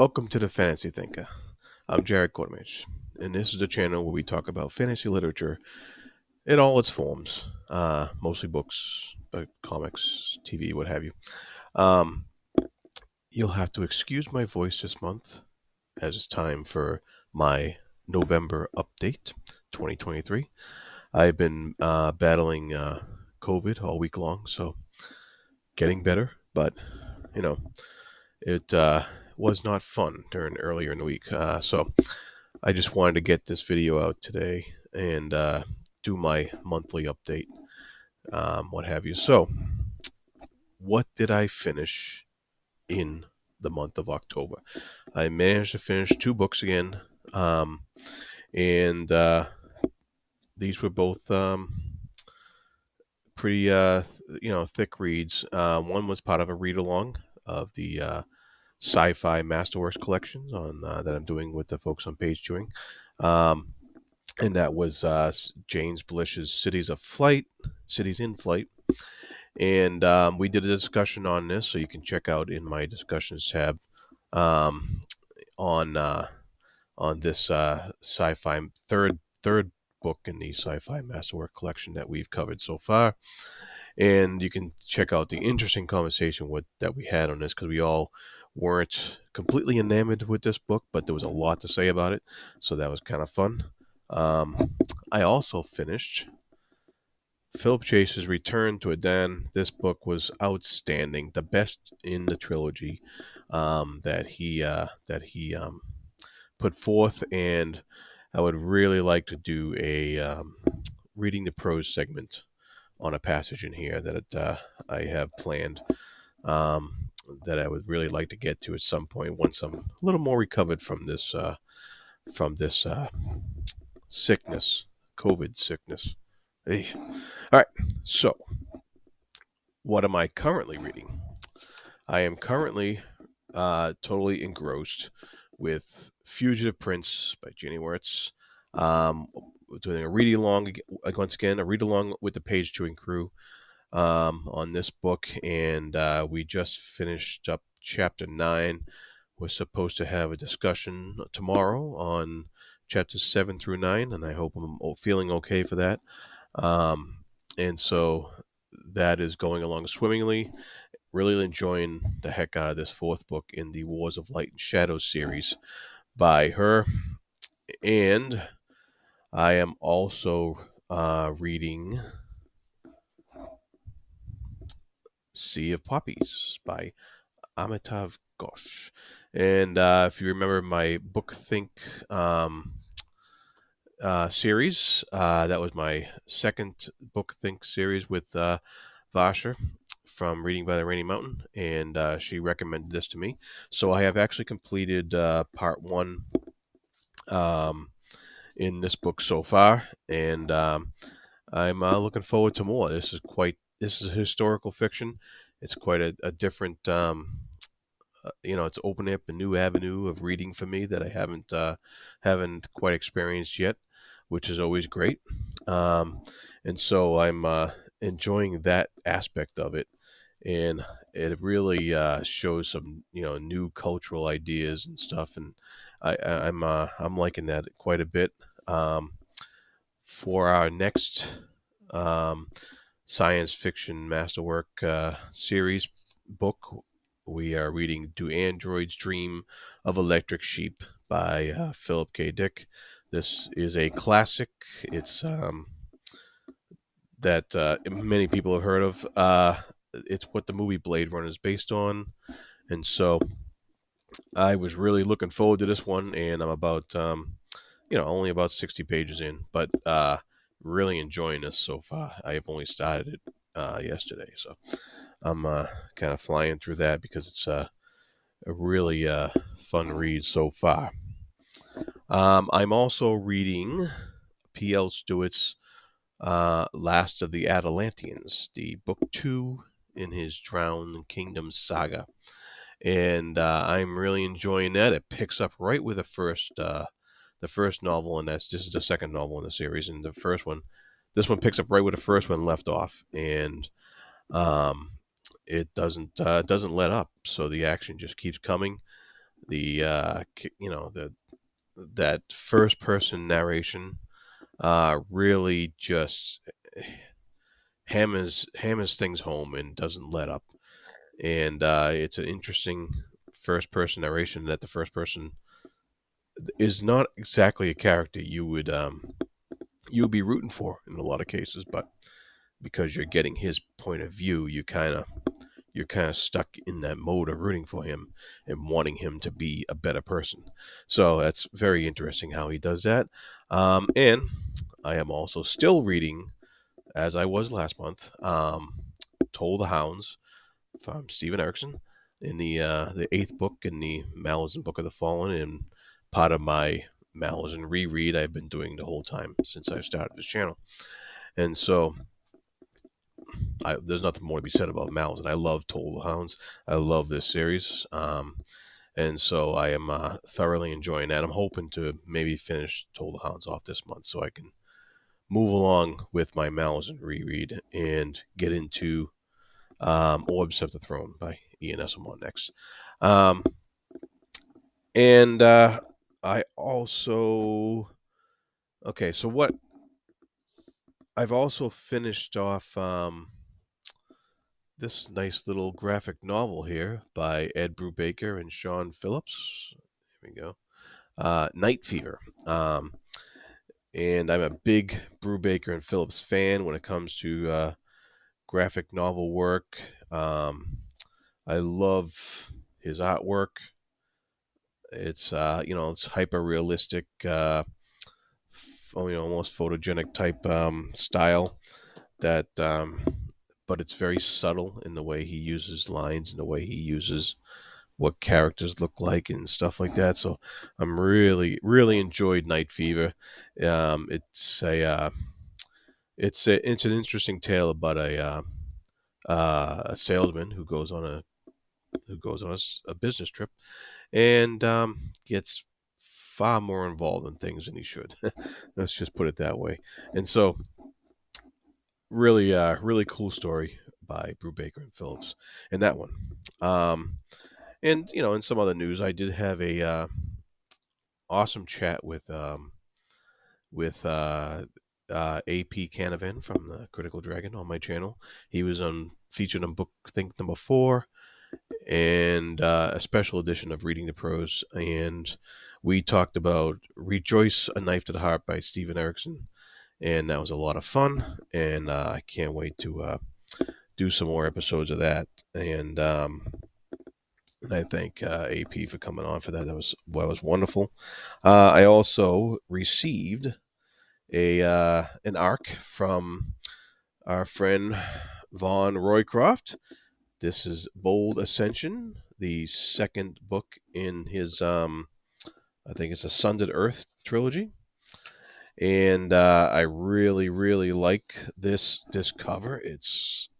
Welcome to the Fantasy Thinker. I'm Jared Kortemich, and this is the channel where we talk about fantasy literature in all its forms, mostly books, comics, TV, what have you. Um, you'll have to excuse my voice this month, as it's time for my November update 2023. I've been battling COVID all week long, so getting better, but you know, it was not fun during earlier in the week. So I just wanted to get this video out today and do my monthly update, what have you. So, what did I finish in the month of October? I managed to finish two books again, um, and these were both pretty, thick reads. One was part of a read along of the sci-fi masterworks collections on that I'm doing with the folks on Page Chewing. And that was James Blish's Cities in Flight. And we did a discussion on this, so you can check out in my discussions tab um, on this sci-fi third book in the sci-fi masterwork collection that we've covered so far. And you can check out the interesting conversation that we had on this, because we all weren't completely enamored with this book, but there was a lot to say about it, so that was kind of fun. I also finished Philip Chase's Return to Ardennes. This book was outstanding, the best in the trilogy that he put forth, and I would really like to do a reading the prose segment on a passage in here that I have planned, that I would really like to get to at some point once I'm a little more recovered from this sickness, COVID sickness. Hey. All right, so what am I currently reading? I am currently totally engrossed with Fugitive Prince by Jenny Wirtz. Doing a read along once again, a read along with the Page Chewing crew on this book, and we just finished up chapter 9. We're supposed to have a discussion tomorrow on chapters 7 through 9, and I hope I'm feeling okay for that. And so that is going along swimmingly. Really enjoying the heck out of this fourth book in the Wars of Light and Shadows series by her. And I am also reading Sea of Poppies by Amitav Ghosh. And if you remember my Book Think series, that was my second Book Think series with Vasher from Reading by the Rainy Mountain, and she recommended this to me. So I have actually completed part 1 in this book so far, and I'm looking forward to more. This is historical fiction. It's quite a different, it's opening up a new avenue of reading for me that I haven't quite experienced yet, which is always great. And so I'm enjoying that aspect of it, and it really shows some new cultural ideas and stuff, and I'm liking that quite a bit. For our next science fiction masterwork series book, we are reading Do Androids Dream of Electric Sheep by Philip K. Dick. This is a classic. It's that many people have heard of. It's what the movie Blade Runner is based on, and so I was really looking forward to this one, and I'm about only about 60 pages in, but really enjoying this so far. I have only started it yesterday, so I'm kind of flying through that because it's a really fun read so far. I'm also reading P.L. Stewart's Last of the Atalanteans, the book 2 in his Drowned Kingdom saga, and I'm really enjoying that. It picks up right with the first novel, and this is the second novel in the series, and this one picks up right where the first one left off, and it doesn't let up. So the action just keeps coming. the the that first person narration really just hammers things home and doesn't let up. And it's an interesting first person narration that the first person is not exactly a character you would be rooting for in a lot of cases, but because you're getting his point of view, you're kind of stuck in that mode of rooting for him and wanting him to be a better person. So that's very interesting how he does that. And I am also still reading, as I was last month, Toll the Hounds from Steven Erikson in the eighth book in the Malazan Book of the Fallen, and part of my Malazan reread I've been doing the whole time since I started this channel. And so there's nothing more to be said about Malazan. I love Toll the Hounds. I love this series. And so I am thoroughly enjoying that. I'm hoping to maybe finish Toll the Hounds off this month so I can move along with my Malazan reread and get into Orbs of the Throne by Ian Esselmont next. Um, and I also okay. So what I've also finished off this nice little graphic novel here by Ed Brubaker and Sean Phillips. There we go. Night Fever. And I'm a big Brubaker and Phillips fan when it comes to graphic novel work. I love his artwork. It's it's hyper realistic, almost photogenic type style that, but it's very subtle in the way he uses lines and the way he uses what characters look like and stuff like that. So I'm really enjoyed Night Fever. It's it's an interesting tale about a salesman who goes on a business trip and gets far more involved in things than he should. Let's just put it that way. And so, really cool story by Brubaker and Phillips, and that one. Um, and in some other news, I did have a awesome chat with AP Canavan from the Critical Dragon on my channel. He was on featured on book I think number 4 and a special edition of Reading the Prose, and we talked about Rejoice, A Knife to the Heart by Steven Erikson, and that was a lot of fun, and I can't wait to do some more episodes of that, and I thank AP for coming on for that. That was wonderful. I also received a an arc from our friend Vaughn Roycroft. This is Bold Ascension, the second book in his, I think it's a Sundered Earth trilogy. And I really like this cover. It's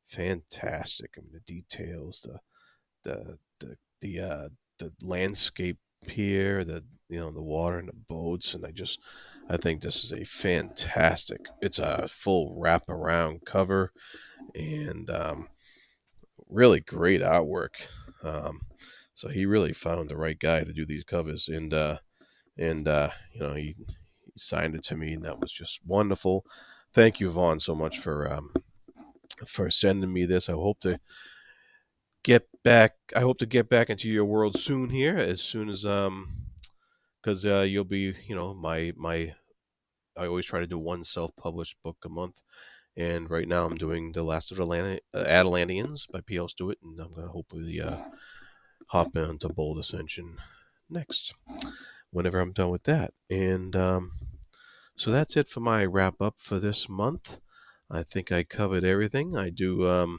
fantastic. I mean, the details, the landscape here, the water and the boats, and I think this is a fantastic. It's a full wraparound cover, and really great artwork. Um, so he really found the right guy to do these covers, and he signed it to me, and that was just wonderful. Thank you, Vaughn, so much for sending me this. I hope to get back into your world soon here, as soon as because you'll be my I always try to do one self-published book a month, and right now I'm doing The Last of the Atalantians by P.L. Stewart, and I'm going to hopefully hop into Bold Ascension next, whenever I'm done with that. And so that's it for my wrap up for this month. I think I covered everything. I do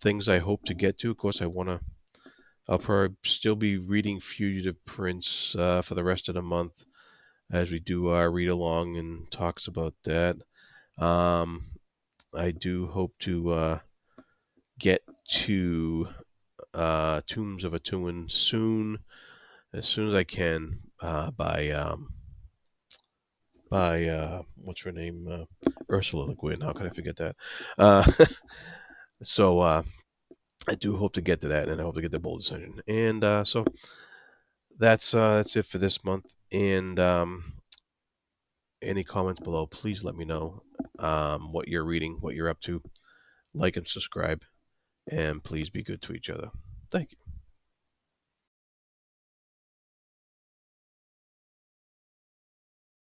things I hope to get to. Of course, I'll probably still be reading Fugitive Prince for the rest of the month as we do our read along and talks about that. Um, I do hope to get to Tombs of Atuin soon, as soon as I can, by what's her name, Ursula Le Guin. How could I forget that? Uh, so I do hope to get to that, and I hope to get the bold ascension. And so that's it for this month. And any comments below, please let me know what you're reading, what you're up to. Like and subscribe, and please be good to each other. Thank you.